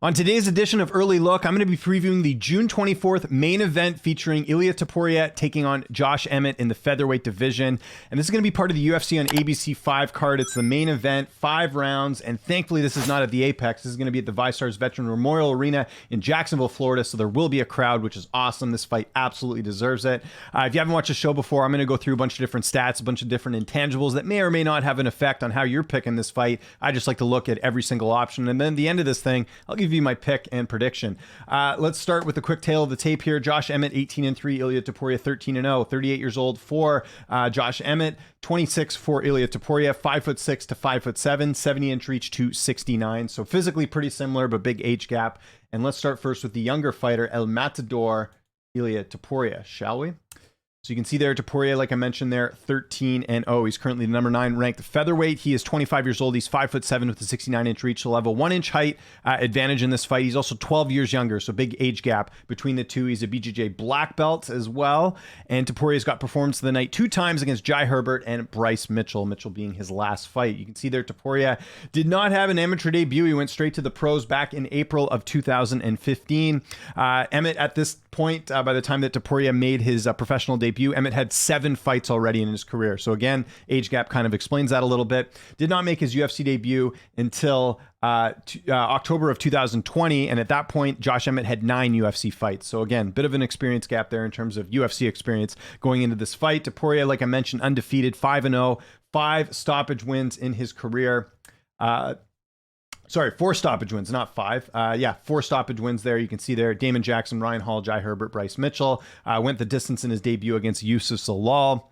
On today's edition of Early Look, I'm going to be previewing the June 24th main event featuring Ilia Topuria taking on Josh Emmett in the featherweight division. And this is going to be part of the UFC on ABC 5 card. It's the main event, 5 rounds, and thankfully this is not at the Apex. This is going to be at the VyStars Veteran Memorial Arena in Jacksonville, Florida, so there will be a crowd, which is awesome. This fight absolutely deserves it. If you haven't watched the show before, I'm going to go through a bunch of different stats, a bunch of different intangibles that may or may not have an effect on how you're picking this fight. I just like to look at every single option, and then at the end of this thing, I'll give you my pick and prediction. Let's start with a quick tale of the tape here. Josh Emmett, 18-3, Ilia Topuria, 13-0, 38 years old for Josh Emmett, 26 for Ilia Topuria, 5'6" to 5'7", 70-inch reach to 69. So physically pretty similar, but big age gap. And let's start first with the younger fighter, El Matador, Ilia Topuria, shall we? So you can see there, Topuria, like I mentioned there, 13-0. He's currently the number 9 ranked featherweight. He is 25 years old. He's 5'7" with a 69-inch reach. He'll have a 1-inch height advantage in this fight. He's also 12 years younger, so big age gap between the two. He's a BJJ black belt as well. And Topuria's got performance of the night 2 times against Jai Herbert and Bryce Mitchell, Mitchell being his last fight. You can see there, Topuria did not have an amateur debut. He went straight to the pros back in April of 2015. Emmett, at this point, by the time that Topuria made his professional debut, Emmett had 7 fights already in his career. So again, age gap kind of explains that a little bit. Did not make his UFC debut until October of 2020. And at that point, Josh Emmett had 9 UFC fights. So again, bit of an experience gap there in terms of UFC experience going into this fight. Topuria, like I mentioned, undefeated, 5-0, 5 stoppage wins in his career. Sorry, 4 stoppage wins, not 5. 4 stoppage wins there. You can see there, Damon Jackson, Ryan Hall, Jai Herbert, Bryce Mitchell. Went the distance in his debut against Yusuf Zalal.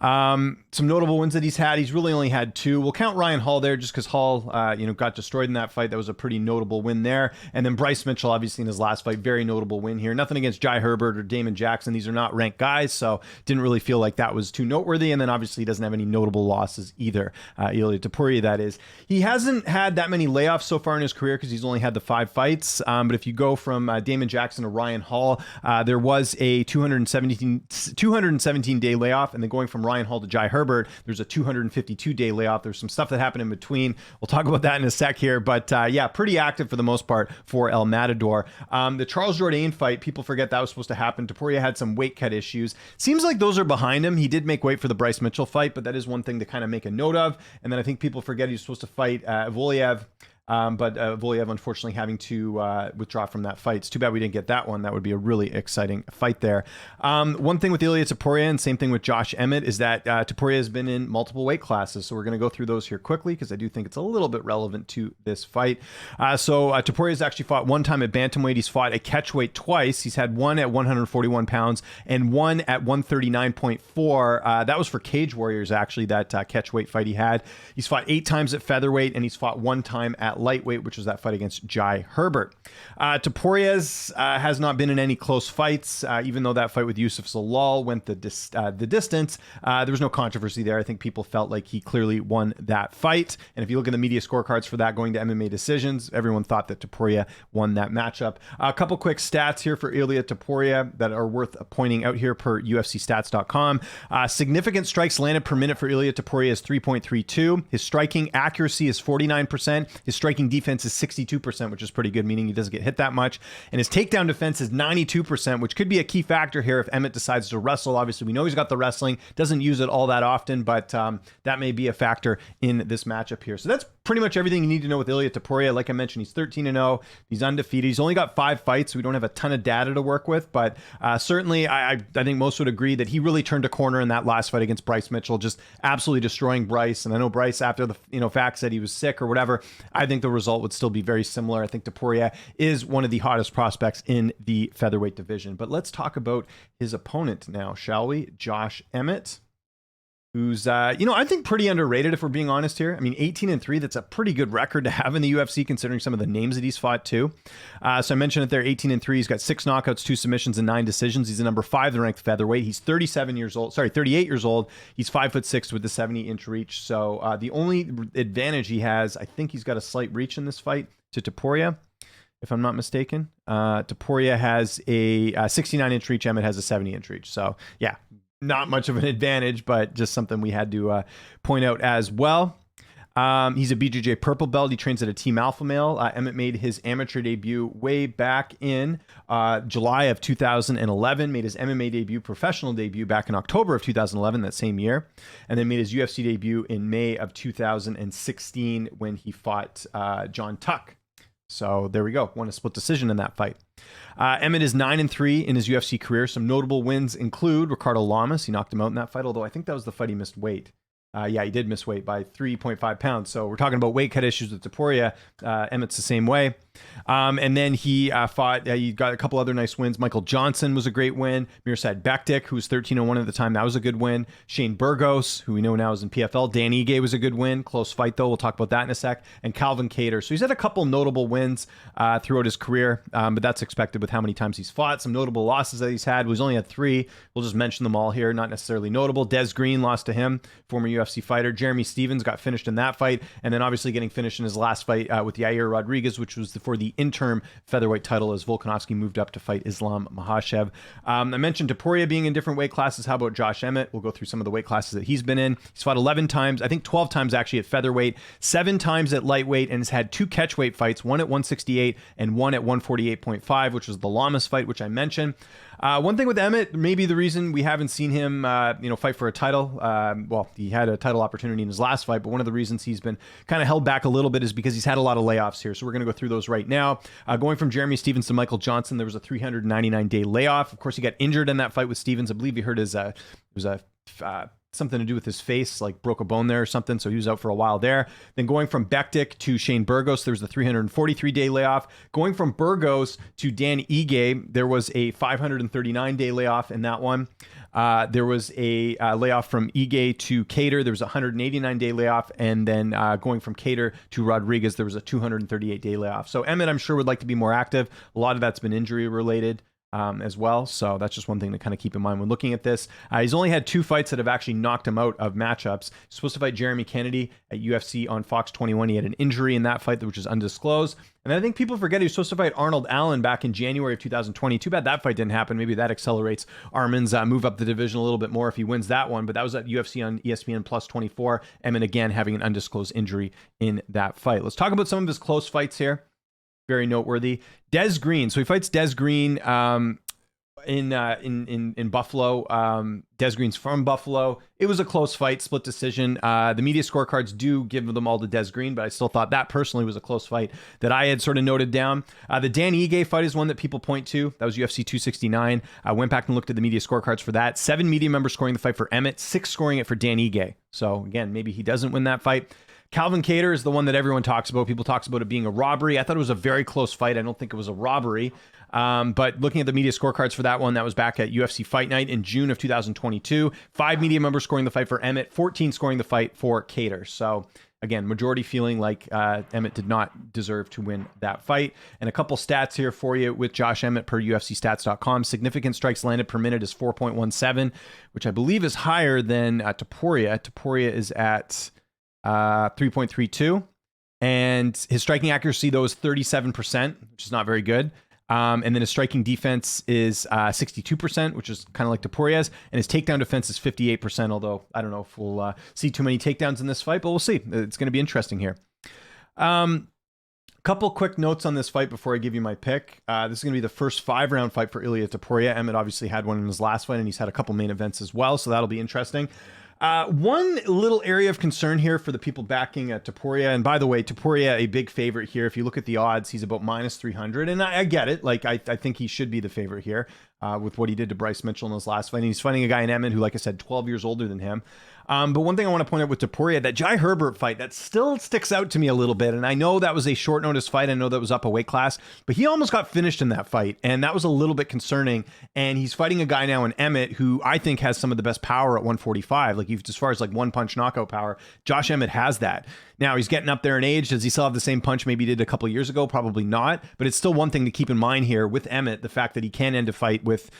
Some notable wins that he's had. He's really only had 2. We'll count Ryan Hall there just because Hall, got destroyed in that fight. That was a pretty notable win there. And then Bryce Mitchell, obviously in his last fight, very notable win here. Nothing against Jai Herbert or Damon Jackson. These are not ranked guys, so didn't really feel like that was too noteworthy. And then obviously he doesn't have any notable losses either. Ilia Topuria, that is. He hasn't had that many layoffs so far in his career because he's only had the 5 fights. But if you go from Damon Jackson to Ryan Hall, there was a 217-day layoff, and then going from Ryan Hall to Jai Herbert, there's a 252-day layoff. There's some stuff that happened in between. We'll talk about that in a sec here, but pretty active for the most part for El Matador. The Charles Jourdain fight, people forget that was supposed to happen. Topuria had some weight cut issues. Seems like those are behind him. He did make weight for the Bryce Mitchell fight, but that is one thing to kind of make a note of. And then I think people forget he was supposed to fight Voliev. But Voliev unfortunately having to withdraw from that fight. It's too bad we didn't get that one. That would be a really exciting fight there. One thing with Ilia Topuria, and same thing with Josh Emmett, is that Topuria has been in multiple weight classes. So we're going to go through those here quickly because I do think it's a little bit relevant to this fight. Topuria has actually fought 1 time at bantamweight. He's fought at catchweight twice. He's had 1 at 141 pounds and 1 at 139.4. That was for Cage Warriors, actually, that catchweight fight he had. He's fought 8 times at featherweight, and he's fought 1 time at lightweight, which was that fight against Jai Herbert. Topuria's has not been in any close fights, even though that fight with Yusuf Zalal went the distance. There was no controversy there. I think people felt like he clearly won that fight. And if you look at the media scorecards for that going to MMA decisions, everyone thought that Topuria won that matchup. A couple quick stats here for Ilia Topuria that are worth pointing out here per UFCstats.com. Significant strikes landed per minute for Ilia Topuria is 3.32. His striking accuracy is 49%. His striking defense is 62%, which is pretty good, meaning he doesn't get hit that much. And his takedown defense is 92%, which could be a key factor here if Emmett decides to wrestle. Obviously, we know he's got the wrestling, doesn't use it all that often, but that may be a factor in this matchup here. So that's pretty much everything you need to know with Ilia Topuria. Like I mentioned, he's 13-0. He's undefeated. He's only got 5 fights, so we don't have a ton of data to work with, but certainly I think most would agree that he really turned a corner in that last fight against Bryce Mitchell, just absolutely destroying Bryce. And I know Bryce, after the fact, said he was sick or whatever. I think the result would still be very similar. I think Topuria is one of the hottest prospects in the featherweight division. But let's talk about his opponent now, shall we? Josh Emmett, who's, I think pretty underrated if we're being honest here. I mean, 18-3, that's a pretty good record to have in the UFC considering some of the names that he's fought too. So I mentioned it there, 18-3. He's got 6 knockouts, 2 submissions, and 9 decisions. He's the number 5 ranked featherweight. He's 38 years old. He's 5'6" with a 70-inch reach. So the only advantage he has, I think he's got a slight reach in this fight to Topuria, if I'm not mistaken. Topuria has a 69-inch reach. Emmett has a 70-inch reach. So yeah, not much of an advantage, but just something we had to point out as well. He's a BJJ purple belt. He trains at a Team Alpha Male. Emmett made his amateur debut way back in July of 2011, made his MMA debut, professional debut back in October of 2011, that same year, and then made his UFC debut in May of 2016 when he fought John Tuck. So there we go. Won a split decision in that fight. Emmett is 9-3 in his UFC career. Some notable wins include Ricardo Lamas. He knocked him out in that fight, although I think that was the fight he missed weight. Yeah, he did miss weight by 3.5 pounds. So we're talking about weight cut issues with Topuria. Emmett's the same way. And then he fought, he got a couple other nice wins. Michael Johnson was a great win. Mirsad Bektic, who was 13-1 at the time. That was a good win. Shane Burgos, who we know now is in PFL. Dan Ige was a good win. Close fight, though. We'll talk about that in a sec. And Calvin Kattar. So he's had a couple notable wins throughout his career, but that's expected with how many times he's fought. Some notable losses that he's had. He's only had 3. We'll just mention them all here. Not necessarily notable. Des Green lost to him, former UFC fighter. Jeremy Stevens got finished in that fight, and then obviously getting finished in his last fight with Yair Rodriguez, which was for the interim featherweight title as Volkanovski moved up to fight Islam Makhachev. I mentioned Topuria being in different weight classes. How about Josh Emmett? We'll go through some of the weight classes that he's been in. He's fought 11 times, I think 12 times actually at featherweight, 7 times at lightweight, and has had 2 catchweight fights, one at 168 and one at 148.5, which was the Lamas fight, which I mentioned. One thing with Emmett, maybe the reason we haven't seen him, fight for a title. Well, he had a title opportunity in his last fight, but one of the reasons he's been kind of held back a little bit is because he's had a lot of layoffs here. So we're going to go through those right now. Going from Jeremy Stevens to Michael Johnson, there was a 399-day layoff. Of course, he got injured in that fight with Stevens. I believe he hurt his something to do with his face, like broke a bone there or something. So he was out for a while there. Then going from Bektic to Shane Burgos, there was a 343-day layoff. Going from Burgos to Dan Ige, there was a 539-day layoff in that one. There was a layoff from Ige to Kattar. There was a 189-day layoff. And then going from Kattar to Rodriguez, there was a 238-day layoff. So Emmett, I'm sure, would like to be more active. A lot of that's been injury related. As well. So that's just one thing to kind of keep in mind when looking at this. He's only had 2 fights that have actually knocked him out of matchups. He's supposed to fight Jeremy Kennedy at UFC on Fox 21. He had an injury in that fight, which is undisclosed. And I think people forget he was supposed to fight Arnold Allen back in January of 2020. Too bad that fight didn't happen. Maybe that accelerates Armin's move up the division a little bit more if he wins that one. But that was at UFC on ESPN Plus 24. Emmett again having an undisclosed injury in that fight. Let's talk about some of his close fights here. Very noteworthy. Des Green. So he fights Des Green in Buffalo. Des Green's from Buffalo. It was a close fight, split decision. The media scorecards do give them all to Des Green, but I still thought that personally was a close fight that I had sort of noted down. The Dan Ige fight is one that people point to. That was UFC 269. I went back and looked at the media scorecards for that. 7 media members scoring the fight for Emmett, 6 scoring it for Dan Ige. So again, maybe he doesn't win that fight. Calvin Kattar is the one that everyone talks about. People talks about it being a robbery. I thought it was a very close fight. I don't think it was a robbery. But looking at the media scorecards for that one, that was back at UFC Fight Night in June of 2022. 5 media members scoring the fight for Emmett, 14 scoring the fight for Kattar. So again, majority feeling like Emmett did not deserve to win that fight. And a couple stats here for you with Josh Emmett per UFCstats.com. Significant strikes landed per minute is 4.17, which I believe is higher than Topuria. Topuria is at 3.32, and his striking accuracy though is 37%, which is not very good. And then his striking defense is 62%, which is kind of like Topuria's, and his takedown defense is 58%. Although I don't know if we'll see too many takedowns in this fight, but we'll see. It's going to be interesting here. Couple quick notes on this fight before I give you my pick. This is going to be the first 5-round fight for Ilia Topuria. Emmett obviously had one in his last fight, and he's had a couple main events as well, so that'll be interesting. One little area of concern here for the people backing Topuria, and by the way, Topuria, a big favorite here. If you look at the odds, he's about minus 300, and I get it. Like, I think he should be the favorite here with what he did to Bryce Mitchell in his last fight. And he's fighting a guy in Emmett who, like I said, 12 years older than him. But one thing I want to point out with Topuria, that Jai Herbert fight, that still sticks out to me a little bit. And I know that was a short notice fight. I know that was up a weight class, but he almost got finished in that fight. And that was a little bit concerning. And he's fighting a guy now in Emmett who I think has some of the best power at 145. Like, as far as like one punch knockout power, Josh Emmett has that. Now he's getting up there in age. Does he still have the same punch maybe he did a couple years ago? Probably not. But it's still one thing to keep in mind here with Emmett, the fact that he can end a fight with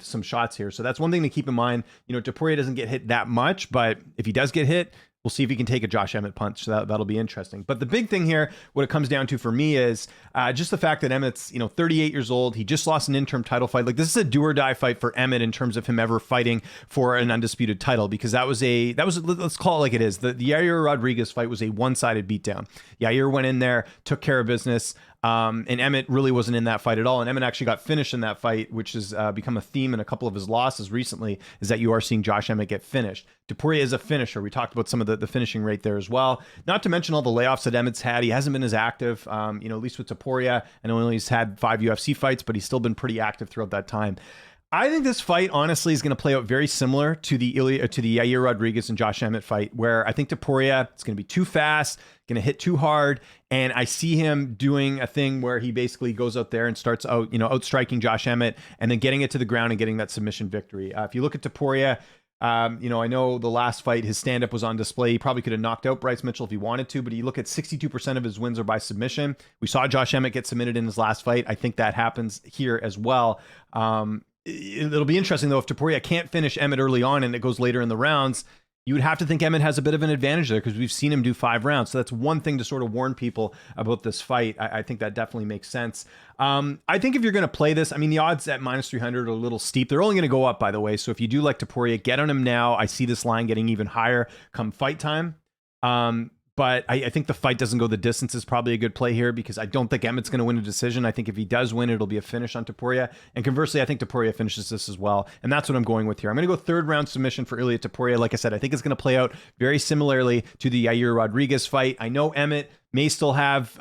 some shots here. So that's one thing to keep in mind. You know, Topuria doesn't get hit that much, but if he does get hit, We'll see if he can take a Josh Emmett punch. So that'll be interesting. But the big thing here, what it comes down to for me is just the fact that Emmett's 38 years old. He just lost an interim title fight. Like, this is a do or die fight for Emmett in terms of him ever fighting for an undisputed title, because that was let's call it like it is. The Yair Rodriguez fight was a one-sided beatdown. Yair went in there, took care of business. And Emmett really wasn't in that fight at all. And Emmett actually got finished in that fight, which has become a theme in a couple of his losses recently, is that you are seeing Josh Emmett get finished. Topuria is a finisher. We talked about some of the finishing rate there as well. Not to mention all the layoffs that Emmett's had. He hasn't been as active, at least with Topuria. I know he's had 5 UFC fights, but he's still been pretty active throughout that time. I think this fight, honestly, is going to play out very similar to the Yair Rodriguez and Josh Emmett fight, where I think Topuria is going to be too fast, going to hit too hard, and I see him doing a thing where he basically goes out there and starts outstriking Josh Emmett and then getting it to the ground and getting that submission victory. If you look at Topuria, I know the last fight, his stand-up was on display. He probably could have knocked out Bryce Mitchell if he wanted to, but you look at 62% of his wins are by submission. We saw Josh Emmett get submitted in his last fight. I think that happens here as well. It'll be interesting, though, if Topuria can't finish Emmett early on and it goes later in the rounds. You would have to think Emmett has a bit of an advantage there, because we've seen him do 5 rounds. So that's one thing to sort of warn people about this fight. I think that definitely makes sense. I think if you're going to play this, I mean, the odds at -300 are a little steep. They're only going to go up, by the way. So if you do like Topuria, get on him now. I see this line getting even higher come fight time. But I think the fight doesn't go the distance is probably a good play here, because I don't think Emmett's going to win a decision. I think if he does win, it'll be a finish on Topuria. And conversely, I think Topuria finishes this as well. And that's what I'm going with here. I'm going to go 3rd round submission for Ilia Topuria. Like I said, I think it's going to play out very similarly to the Yair Rodriguez fight. I know Emmett may still have,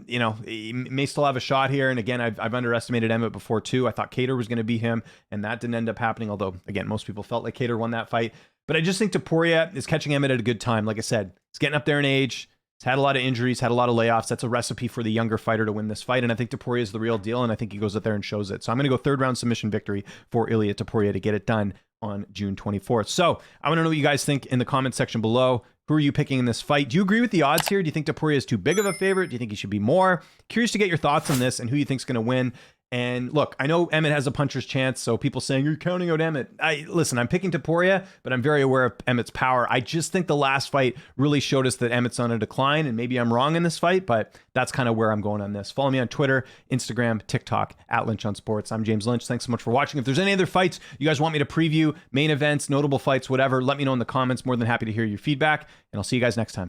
he may still have a shot here. And again, I've underestimated Emmett before too. I thought Kattar was going to beat him, and that didn't end up happening. Although, again, most people felt like Kattar won that fight. But I just think Topuria is catching Emmett at a good time. Like I said, he's getting up there in age. He's had a lot of injuries, had a lot of layoffs. That's a recipe for the younger fighter to win this fight. And I think Topuria is the real deal, and I think he goes out there and shows it. So I'm going to go 3rd round submission victory for Ilia Topuria to get it done on June 24th. So I want to know what you guys think in the comment section below. Who are you picking in this fight? Do you agree with the odds here? Do you think Topuria is too big of a favorite? Do you think he should be more? Curious to get your thoughts on this and who you think is going to win. And look, I know Emmett has a puncher's chance, so people saying you're counting out Emmett. Listen, I'm picking Topuria, but I'm very aware of Emmett's power. I just think the last fight really showed us that Emmett's on a decline, and maybe I'm wrong in this fight, but that's kind of where I'm going on this. Follow me on Twitter, Instagram, TikTok, @Lynch on Sports. I'm James Lynch. Thanks so much for watching. If there's any other fights you guys want me to preview, main events, notable fights, whatever, let me know in the comments. More than happy to hear your feedback, and I'll see you guys next time.